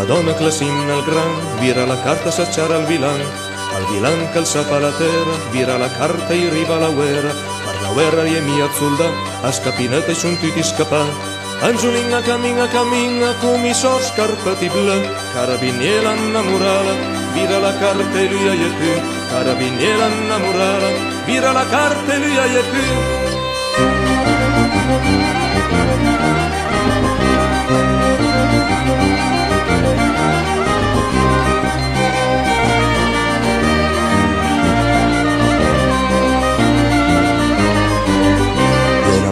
Una donna classina al gran, vira la carta s'acciara al vilan che alzava la terra, vira la carta e riva la guerra, per la guerra e mia zulda, a scapinetta e son tutti scapà. Angiolina cammina come i so scarpati blu, carabiniera innamorata, vira la carta e lui è più, carabiniera innamorata, vira la carta e lui è più.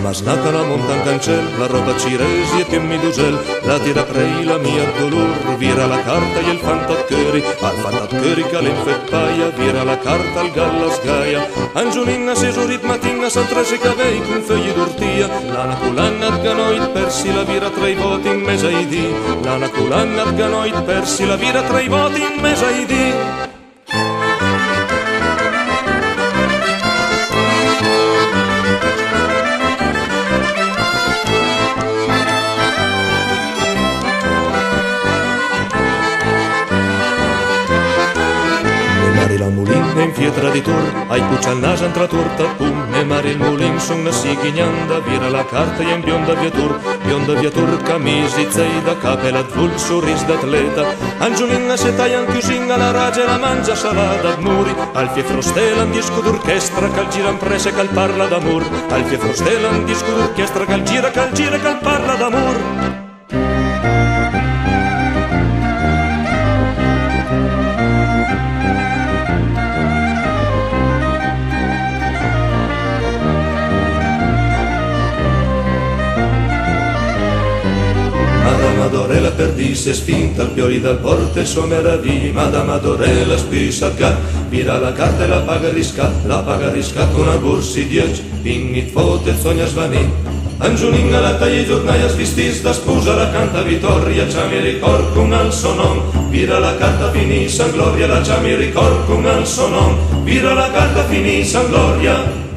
Masnata la monta in cancel, la roba ciresi e piemmi d'ugel, la tira prei la mia dolor, vira la carta e il fantatcheri, al fantatcheri che l'infettaia, vira la carta al galla sgaia. Angiolina si esurit mattina, s'altresi cavei con fegli d'ortia, l'ana culanna d'ganoit persi la vira tra i voti in mesa ai dì, l'ana culanna d'ganoit persi la vira tra i voti in mesa ai dì. La mulin in pietra di tur, ai puccia al naso entra turta pum, e mari il mulin son una sighignanda, vira la carta e in bionda viatur, camisi zei da capella d'vul, sorris d'atleta. Angiolina se taglia in chiusinga la ragia e la mangia salata d'muri, al fie frostela un disco d'orchestra che gira in prese che parla d'amor, al fie frostela un disco d'orchestra che gira che parla d'amor. Madame Adorella perdisse spinta al piori dal porto e sua meraviglia. Madame Adorella spisa ga, vira la carta e la paga riscat con una borsi 10, pinit fote sogna svanì. Angiolina la taglia giornaia svistis da sposa la canta vittoria, c'ha mi ricor con al sonon, vira la carta finì san gloria, la c'ha mi ricor con al sonon, vira la carta finì san gloria.